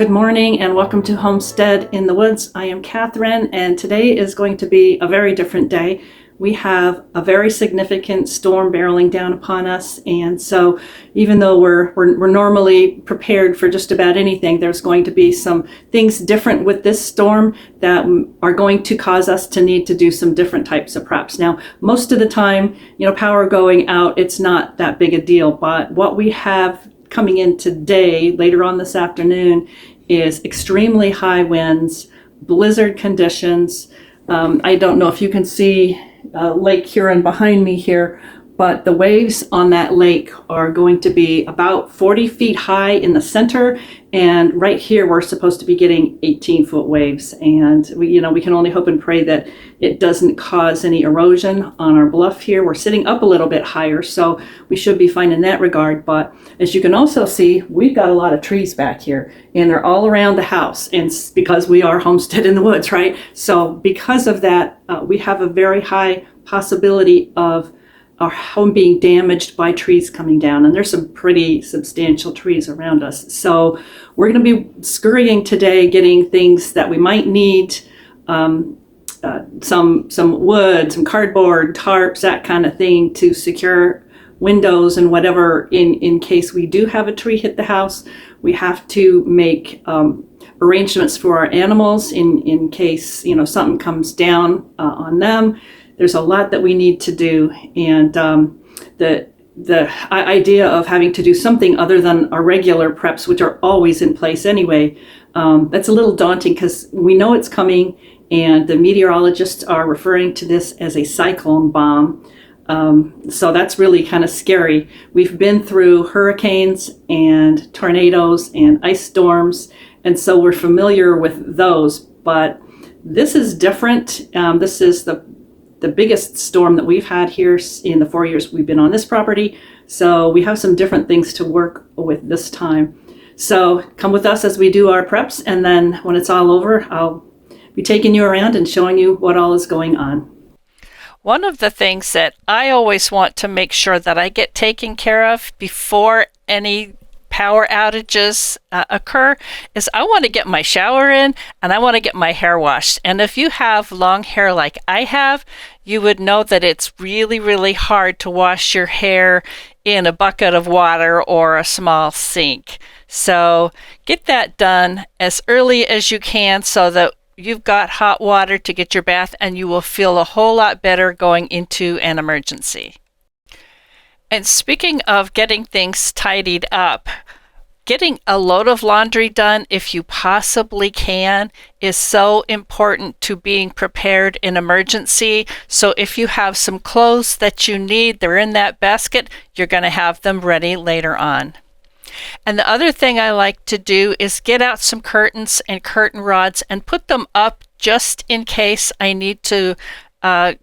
Good morning and welcome to Homestead in the Woods. I am Catherine, and today is going to be a very different day. We have a very significant storm barreling down upon us, and so even though we're normally prepared for just about anything, there's going to be some things different with this storm that are going to cause us to need to do some different types of preps. Now, most of the time, power going out, it's not that big a deal, but what we have coming in today, later on this afternoon, is extremely high winds, blizzard conditions. I don't know if you can see Lake Huron behind me here, but the waves on that lake are going to be about 40 feet high in the center, and right here we're supposed to be getting 18-foot waves, and we can only hope and pray that it doesn't cause any erosion on our bluff here. We're sitting up a little bit higher, so we should be fine in that regard. But as you can also see, we've got a lot of trees back here, and they're all around the house, and because we are Homestead in the Woods, right? So because of that, we have a very high possibility of our home being damaged by trees coming down, and there's some pretty substantial trees around us. So we're going to be scurrying today, getting things that we might need, some wood, some cardboard, tarps, that kind of thing to secure windows and whatever in case we do have a tree hit the house. We have to make arrangements for our animals in case something comes down on them. There's a lot that we need to do, and the idea of having to do something other than our regular preps, which are always in place anyway, that's a little daunting because we know it's coming, and the meteorologists are referring to this as a cyclone bomb. So that's really kind of scary. We've been through hurricanes and tornadoes and ice storms, and so we're familiar with those, but this is different. This is the biggest storm that we've had here in the 4 years we've been on this property. So we have some different things to work with this time. So come with us as we do our preps, and then when it's all over, I'll be taking you around and showing you what all is going on. One of the things that I always want to make sure that I get taken care of before any power outages occur is I want to get my shower in, and I want to get my hair washed. And if you have long hair like I have, you would know that it's really, really hard to wash your hair in a bucket of water or a small sink. So get that done as early as you can so that you've got hot water to get your bath, and you will feel a whole lot better going into an emergency. And speaking of getting things tidied up, getting a load of laundry done if you possibly can is so important to being prepared in emergency. So if you have some clothes that you need, they're in that basket, you're going to have them ready later on. And the other thing I like to do is get out some curtains and curtain rods and put them up just in case I need to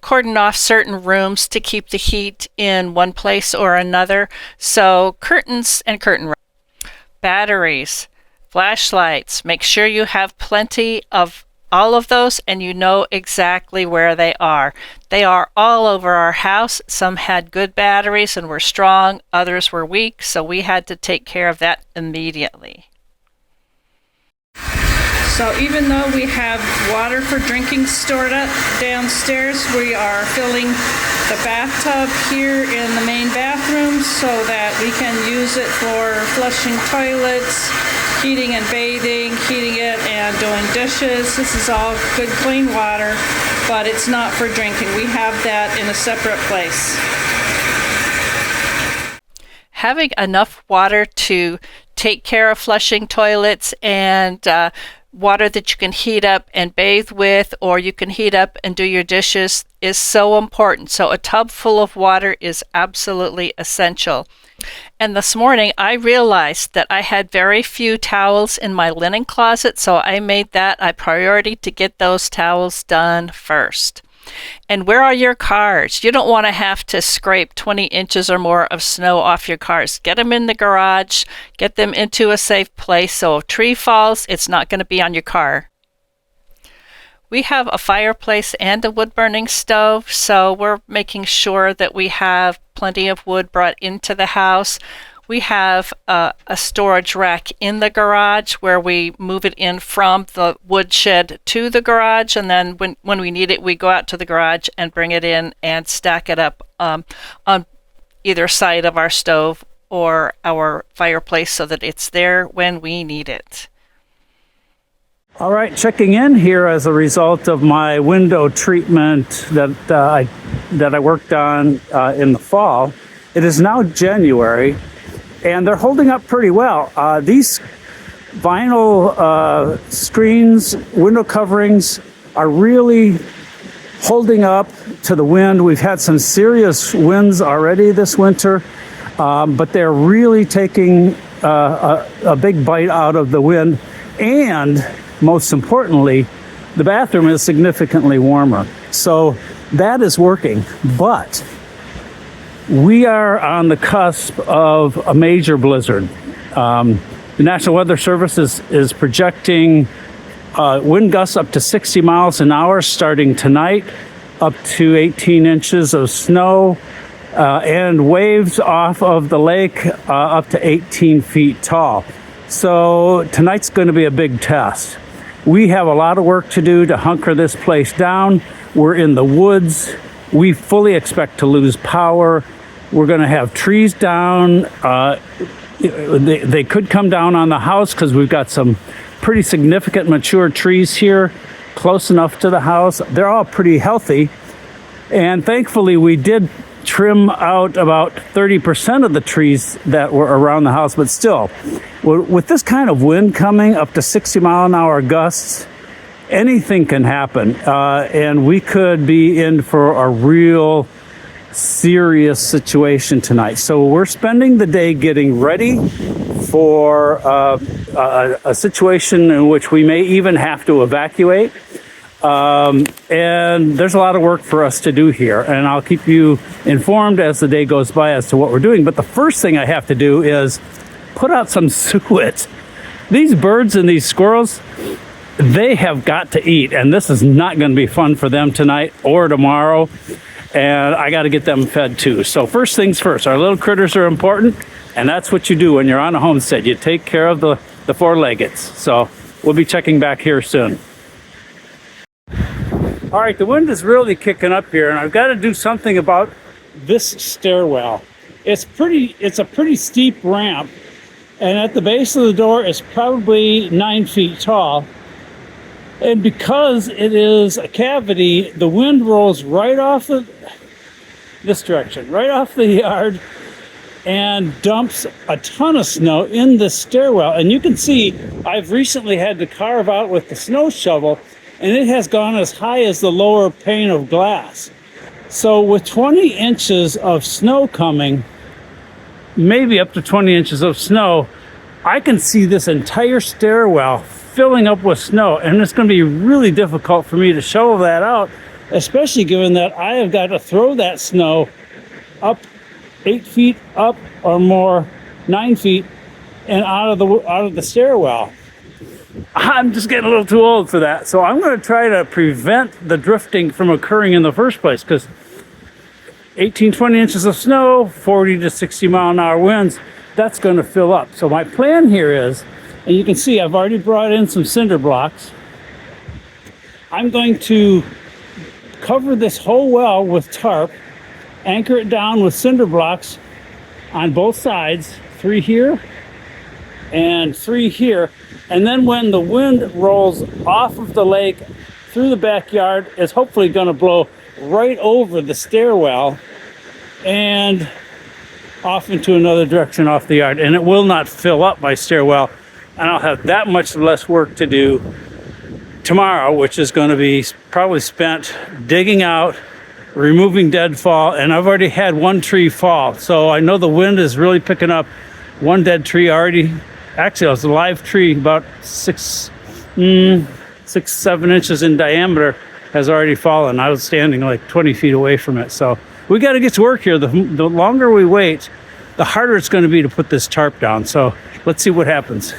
cordon off certain rooms to keep the heat in one place or another. So curtains and curtain rods. Batteries, flashlights, make sure you have plenty of all of those and you know exactly where they are. They are all over our house. Some had good batteries and were strong, others were weak, so we had to take care of that immediately. So even though we have water for drinking stored up downstairs, we are filling the bathtub here in the main bathroom so that we can use it for flushing toilets, heating and bathing, heating it and doing dishes. This is all good clean water, but it's not for drinking. We have that in a separate place. Having enough water to take care of flushing toilets and water that you can heat up and bathe with, or you can heat up and do your dishes, is so important. So a tub full of water is absolutely essential. And this morning I realized that I had very few towels in my linen closet, so I made that a priority to get those towels done first. And where are your cars? You don't want to have to scrape 20 inches or more of snow off your cars. Get them in the garage, get them into a safe place so if a tree falls, it's not going to be on your car. We have a fireplace and a wood-burning stove, so we're making sure that we have plenty of wood brought into the house. we have a storage rack in the garage where we move it in from the woodshed to the garage, and then when we need it, we go out to the garage and bring it in and stack it up on either side of our stove or our fireplace so that it's there when we need it. All right, checking in here as a result of my window treatment that I worked on in the fall. It is now January, and they're holding up pretty well. These vinyl screens, window coverings, are really holding up to the wind. We've had some serious winds already this winter, but they're really taking a big bite out of the wind, and most importantly, the bathroom is significantly warmer. So that is working, but we are on the cusp of a major blizzard. The National Weather Service is projecting wind gusts up to 60 miles an hour starting tonight, up to 18 inches of snow, and waves off of the lake up to 18 feet tall. So tonight's going to be a big test. We have a lot of work to do to hunker this place down. We're in the woods. We fully expect to lose power. We're going to have trees down. They could come down on the house because we've got some pretty significant mature trees here close enough to the house. They're all pretty healthy. And thankfully, we did trim out about 30% of the trees that were around the house, but still, with this kind of wind coming up to 60-mile-an-hour gusts, anything can happen, and we could be in for a real serious situation tonight. So we're spending the day getting ready for a situation in which we may even have to evacuate. And there's a lot of work for us to do here, and I'll keep you informed as the day goes by as to what we're doing. But the first thing I have to do is put out some suet. These birds and these squirrels, they have got to eat, and this is not going to be fun for them tonight or tomorrow, and I got to get them fed too. So first things first, our little critters are important, and that's what you do when you're on a homestead. You take care of the four-leggeds. So we'll be checking back here soon. All right, the wind is really kicking up here, and I've got to do something about this stairwell. It's a pretty steep ramp, and at the base of the door it's probably 9 feet tall. And because it is a cavity, the wind rolls right off this direction, right off the yard, and dumps a ton of snow in the stairwell. And you can see I've recently had to carve out with the snow shovel, and it has gone as high as the lower pane of glass. So with 20 inches of snow coming, maybe up to 20 inches of snow, I can see this entire stairwell filling up with snow, and it's going to be really difficult for me to shovel that out, especially given that I have got to throw that snow up 8 feet up or more, 9 feet, and out of the stairwell. I'm just getting a little too old for that. So I'm going to try to prevent the drifting from occurring in the first place, because 18, 20 inches of snow, 40 to 60 mile an hour winds, that's going to fill up. So my plan here is, and you can see I've already brought in some cinder blocks. I'm going to cover this whole well with tarp, anchor it down with cinder blocks on both sides, 3 here and 3 here. And then when the wind rolls off of the lake through the backyard, it's hopefully going to blow right over the stairwell and off into another direction off the yard. And it will not fill up my stairwell. And I'll have that much less work to do tomorrow, which is going to be probably spent digging out, removing deadfall. And I've already had 1 tree fall. So I know the wind is really picking up. 1 dead tree already. Actually, it was a live tree about 6, 7 inches in diameter has already fallen. I was standing like 20 feet away from it. So we got to get to work here. The longer we wait, the harder it's going to be to put this tarp down. So let's see what happens.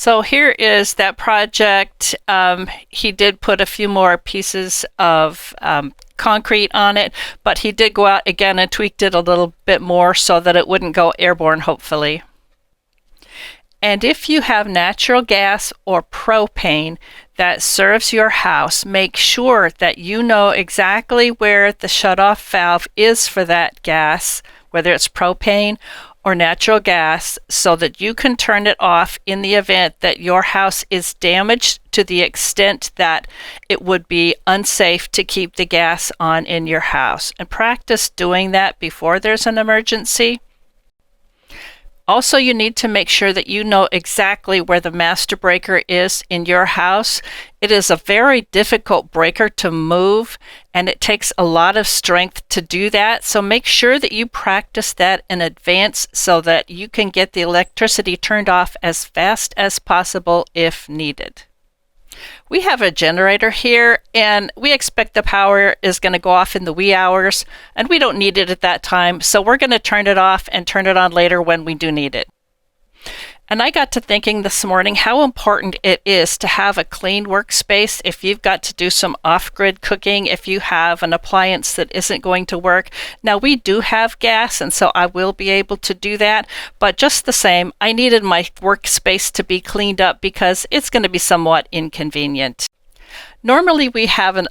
So here is that project. He did put a few more pieces of concrete on it, but he did go out again and tweaked it a little bit more so that it wouldn't go airborne, hopefully. And if you have natural gas or propane that serves your house, make sure that you know exactly where the shutoff valve is for that gas, whether it's propane or natural gas, so that you can turn it off in the event that your house is damaged to the extent that it would be unsafe to keep the gas on in your house. And practice doing that before there's an emergency. Also, you need to make sure that you know exactly where the master breaker is in your house. It is a very difficult breaker to move, and it takes a lot of strength to do that. So make sure that you practice that in advance so that you can get the electricity turned off as fast as possible if needed. We have a generator here, and we expect the power is going to go off in the wee hours, and we don't need it at that time, so we're going to turn it off and turn it on later when we do need it. And I got to thinking this morning how important it is to have a clean workspace if you've got to do some off-grid cooking, if you have an appliance that isn't going to work. Now, we do have gas, and so I will be able to do that, but just the same, I needed my workspace to be cleaned up because it's going to be somewhat inconvenient. Normally, we have an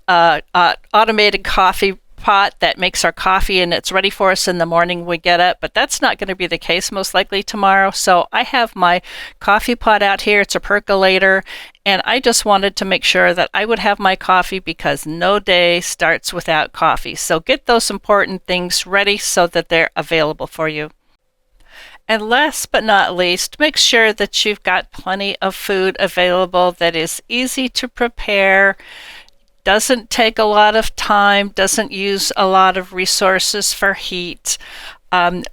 automated coffee pot that makes our coffee and it's ready for us in the morning we get up, but that's not going to be the case most likely tomorrow. So I have my coffee pot out here. It's a percolator, and I just wanted to make sure that I would have my coffee because no day starts without coffee. So get those important things ready so that they're available for you. And last but not least, make sure that you've got plenty of food available that is easy to prepare, doesn't take a lot of time, doesn't use a lot of resources for heat.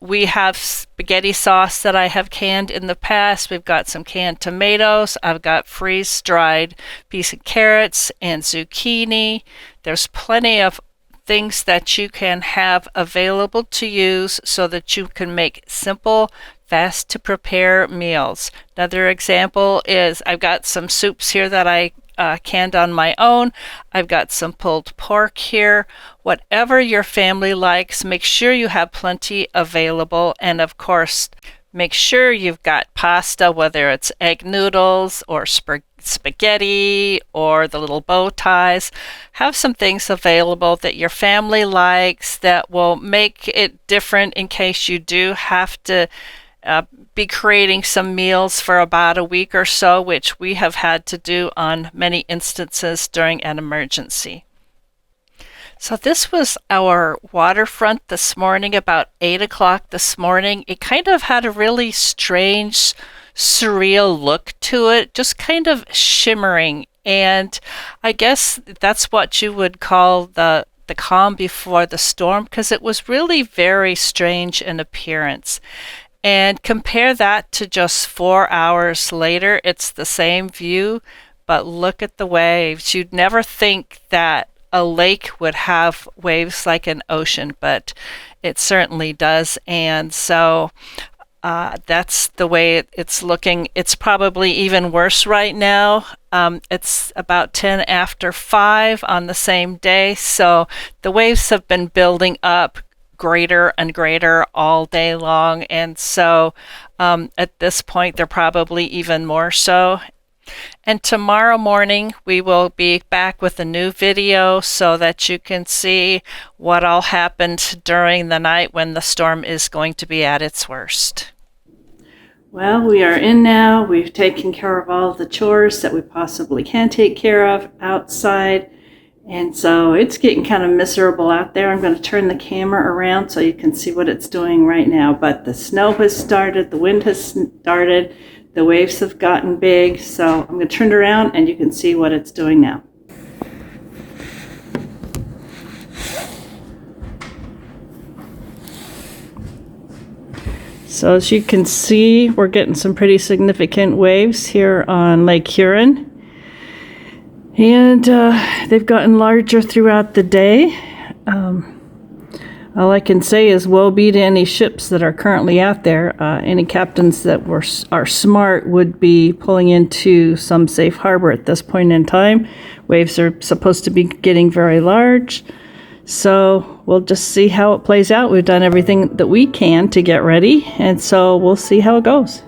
We have spaghetti sauce that I have canned in the past. We've got some canned tomatoes. I've got freeze-dried piece of carrots and zucchini. There's plenty of things that you can have available to use so that you can make simple, fast to prepare meals. Another example is I've got some soups here that I canned on my own. I've got some pulled pork here. Whatever your family likes, make sure you have plenty available. And of course, make sure you've got pasta, whether it's egg noodles or spaghetti or the little bow ties. Have some things available that your family likes that will make it different in case you do have to be creating some meals for about a week or so, which we have had to do on many instances during an emergency. So this was our waterfront this morning, about 8 o'clock this morning. It kind of had a really strange, surreal look to it, just kind of shimmering. And I guess that's what you would call the calm before the storm, because it was really very strange in appearance. And compare that to just 4 hours later, it's the same view, but look at the waves. You'd never think that a lake would have waves like an ocean, but it certainly does. And so that's the way it's looking. It's probably even worse right now. It's about 10 after 5 on the same day, so the waves have been building up greater and greater all day long, and so at this point they're probably even more so. And tomorrow morning we will be back with a new video so that you can see what all happened during the night when the storm is going to be at its worst. Well, we are in now. We've taken care of all the chores that we possibly can take care of outside. And so it's getting kind of miserable out there. I'm going to turn the camera around so you can see what it's doing right now. But the snow has started, the wind has started, the waves have gotten big. So I'm going to turn it around and you can see what it's doing now. So as you can see, we're getting some pretty significant waves here on Lake Huron. And they've gotten larger throughout the day. All I can say is woe be to any ships that are currently out there. Any captains that are smart would be pulling into some safe harbor at this point in time. Waves are supposed to be getting very large. So we'll just see how it plays out. We've done everything that we can to get ready, and so we'll see how it goes.